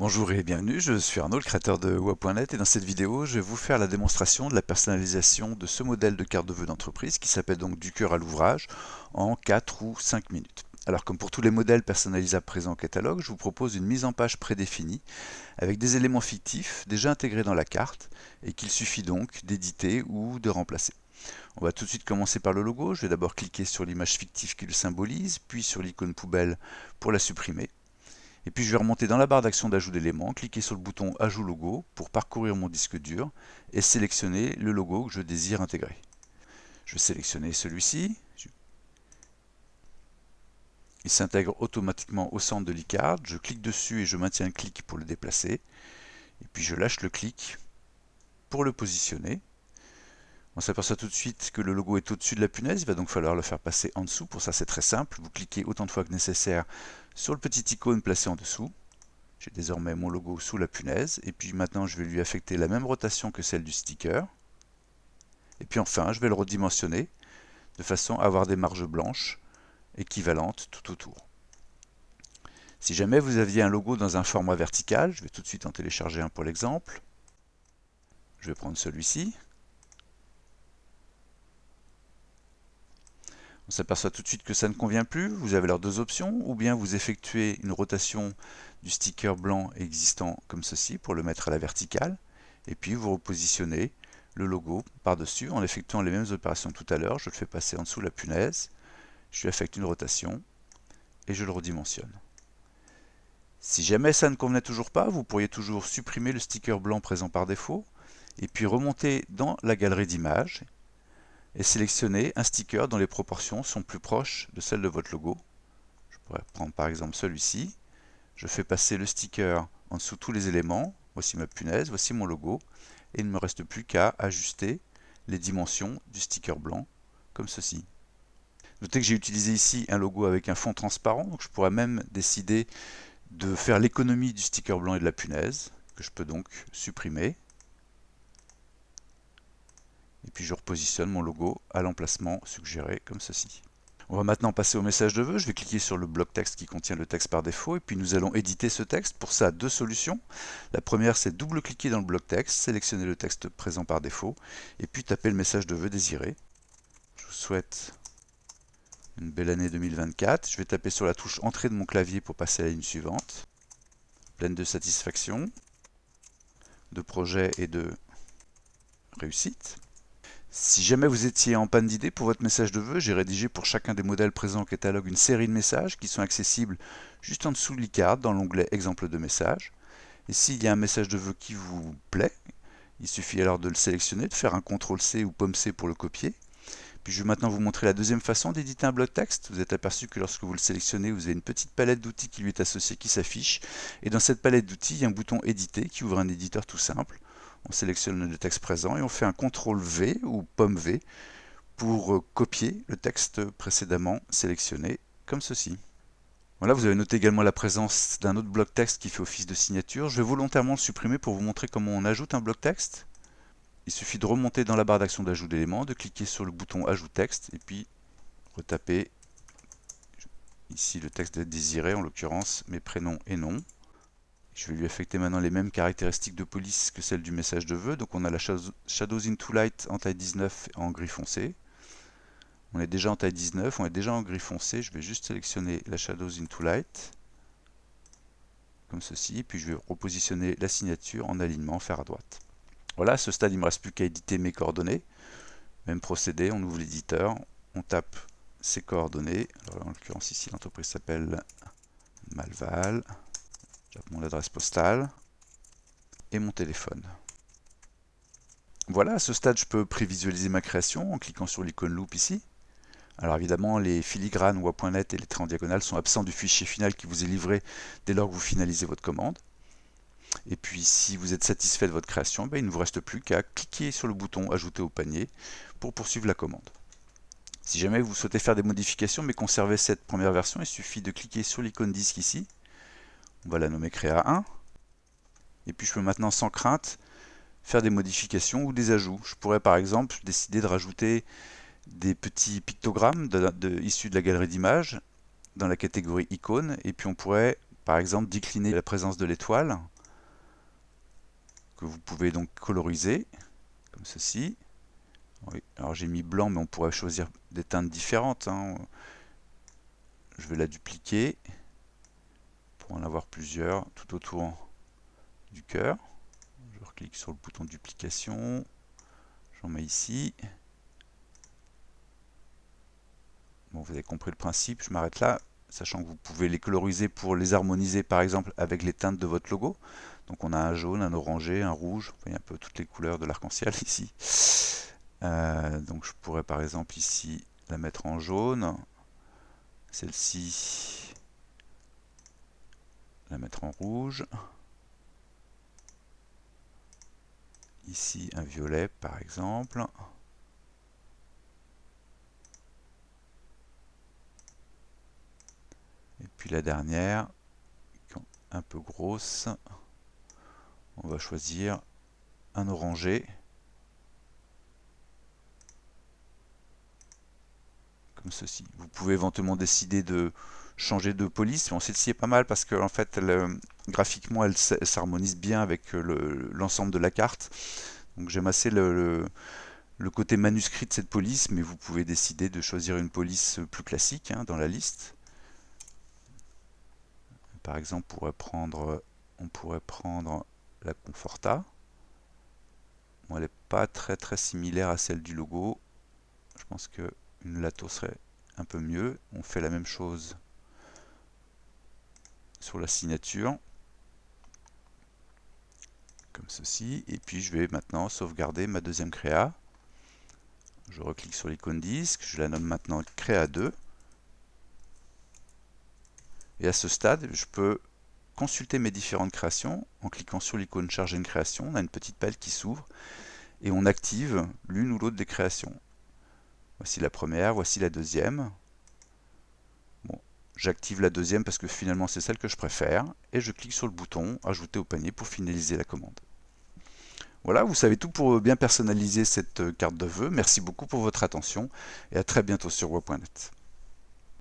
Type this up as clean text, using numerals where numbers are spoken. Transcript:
Bonjour et bienvenue, je suis Arnaud, le créateur de WA.net et dans cette vidéo, je vais vous faire la démonstration de la personnalisation de ce modèle de carte de vœux d'entreprise qui s'appelle donc Du cœur à l'ouvrage en 4 ou 5 minutes. Alors comme pour tous les modèles personnalisables présents au catalogue, je vous propose une mise en page prédéfinie avec des éléments fictifs déjà intégrés dans la carte et qu'il suffit donc d'éditer ou de remplacer. On va tout de suite commencer par le logo, je vais d'abord cliquer sur l'image fictive qui le symbolise, puis sur l'icône poubelle pour la supprimer. Et puis je vais remonter dans la barre d'action d'ajout d'éléments, cliquer sur le bouton Ajout logo pour parcourir mon disque dur et sélectionner le logo que je désire intégrer. Je vais sélectionner celui-ci. Il s'intègre automatiquement au centre de l'e-card. Je clique dessus et je maintiens un clic pour le déplacer. Et puis je lâche le clic pour le positionner. On s'aperçoit tout de suite que le logo est au-dessus de la punaise, il va donc falloir le faire passer en dessous. Pour ça c'est très simple, vous cliquez autant de fois que nécessaire sur le petit icône placé en dessous. J'ai désormais mon logo sous la punaise et puis maintenant je vais lui affecter la même rotation que celle du sticker. Et puis enfin je vais le redimensionner de façon à avoir des marges blanches équivalentes tout autour. Si jamais vous aviez un logo dans un format vertical, je vais tout de suite en télécharger un pour l'exemple. Je vais prendre celui-ci. On s'aperçoit tout de suite que ça ne convient plus. Vous avez alors deux options, ou bien vous effectuez une rotation du sticker blanc existant comme ceci pour le mettre à la verticale, et puis vous repositionnez le logo par-dessus en effectuant les mêmes opérations que tout à l'heure. Je le fais passer en dessous la punaise, je lui affecte une rotation et je le redimensionne. Si jamais ça ne convenait toujours pas, vous pourriez toujours supprimer le sticker blanc présent par défaut et puis remonter dans la galerie d'images et sélectionner un sticker dont les proportions sont plus proches de celles de votre logo. Je pourrais prendre par exemple celui-ci. Je fais passer le sticker en dessous tous les éléments. Voici ma punaise, voici mon logo. Et il ne me reste plus qu'à ajuster les dimensions du sticker blanc, comme ceci. Notez que j'ai utilisé ici un logo avec un fond transparent, donc je pourrais même décider de faire l'économie du sticker blanc et de la punaise, que je peux donc supprimer. Et puis je repositionne mon logo à l'emplacement suggéré, comme ceci. On va maintenant passer au message de vœux. Je vais cliquer sur le bloc texte qui contient le texte par défaut et puis nous allons éditer ce texte. Pour ça, deux solutions. La première, c'est double-cliquer dans le bloc texte, sélectionner le texte présent par défaut et puis taper le message de vœux désiré. Je vous souhaite une belle année 2024. Je vais taper sur la touche Entrée de mon clavier pour passer à la ligne suivante. Pleine de satisfaction, de projet et de réussite. Si jamais vous étiez en panne d'idées pour votre message de vœux, j'ai rédigé pour chacun des modèles présents au catalogue une série de messages qui sont accessibles juste en dessous de l'e-card dans l'onglet Exemple de messages. Et s'il y a un message de vœux qui vous plaît, il suffit alors de le sélectionner, de faire un CTRL-C ou Pomme-C pour le copier. Puis je vais maintenant vous montrer la deuxième façon d'éditer un bloc texte. Vous êtes aperçu que lorsque vous le sélectionnez, vous avez une petite palette d'outils qui lui est associée, qui s'affiche. Et dans cette palette d'outils, il y a un bouton Éditer qui ouvre un éditeur tout simple. On sélectionne le texte présent et on fait un CTRL-V ou Pomme-V pour copier le texte précédemment sélectionné, comme ceci. Voilà, vous avez noté également la présence d'un autre bloc texte qui fait office de signature. Je vais volontairement le supprimer pour vous montrer comment on ajoute un bloc texte. Il suffit de remonter dans la barre d'action d'ajout d'éléments, de cliquer sur le bouton Ajout texte et puis retaper ici le texte désiré, en l'occurrence mes prénoms et noms. Je vais lui affecter maintenant les mêmes caractéristiques de police que celles du message de vœux. Donc on a la Shadows into Light en taille 19 en gris foncé. On est déjà en taille 19, on est déjà en gris foncé. Je vais juste sélectionner la Shadows into Light, comme ceci, puis je vais repositionner la signature en alignement fer à droite. Voilà, à ce stade, il ne me reste plus qu'à éditer mes coordonnées. Même procédé, on ouvre l'éditeur, on tape ses coordonnées. Alors, en l'occurrence ici, l'entreprise s'appelle Malval. J'ai mon adresse postale et mon téléphone. Voilà, à ce stade, je peux prévisualiser ma création en cliquant sur l'icône loupe ici. Alors évidemment, les filigranes WA.net et les traits en diagonale sont absents du fichier final qui vous est livré dès lors que vous finalisez votre commande. Et puis si vous êtes satisfait de votre création, il ne vous reste plus qu'à cliquer sur le bouton Ajouter au panier pour poursuivre la commande. Si jamais vous souhaitez faire des modifications mais conserver cette première version, il suffit de cliquer sur l'icône disque ici. On va la nommer Créa 1. Et puis je peux maintenant sans crainte faire des modifications ou des ajouts. Je pourrais par exemple décider de rajouter des petits pictogrammes issus de la galerie d'images dans la catégorie icônes et puis on pourrait par exemple décliner la présence de l'étoile, que vous pouvez donc coloriser, comme ceci. Oui, alors j'ai mis blanc, mais on pourrait choisir des teintes différentes, hein. Je vais la dupliquer pour en avoir plusieurs tout autour du cœur. Je reclique sur le bouton duplication, j'en mets ici. Bon, vous avez compris le principe, je m'arrête là, sachant que vous pouvez les coloriser pour les harmoniser par exemple avec les teintes de votre logo. Donc on a un jaune, un orangé, un rouge, il y a un peu toutes les couleurs de l'arc-en-ciel ici. Donc je pourrais par exemple ici la mettre en jaune, celle-ci la mettre en rouge, ici un violet par exemple. Et puis la dernière, un peu grosse, on va choisir un orangé, comme ceci. Vous pouvez éventuellement décider de changer de police. Bon, celle-ci est pas mal parce que en fait, graphiquement, elle s'harmonise bien avec l'ensemble de la carte. Donc j'aime assez le côté manuscrit de cette police, mais vous pouvez décider de choisir une police plus classique, hein, dans la liste. Par exemple, on pourrait prendre la Conforta. Bon, elle n'est pas très similaire à celle du logo. Je pense qu'une Lato serait un peu mieux. On fait la même chose sur la signature, comme ceci. Et puis je vais maintenant sauvegarder ma deuxième créa. Je reclique sur l'icône disque, je la nomme maintenant créa 2. Et à ce stade, je peux consulter mes différentes créations en cliquant sur l'icône charger une création. On a une petite pelle qui s'ouvre et on active l'une ou l'autre des créations. Voici la première, voici la deuxième. Bon, j'active la deuxième parce que finalement c'est celle que je préfère et je clique sur le bouton ajouter au panier pour finaliser la commande. Voilà, vous savez tout pour bien personnaliser cette carte de vœux. Merci beaucoup pour votre attention et à très bientôt sur Web.net.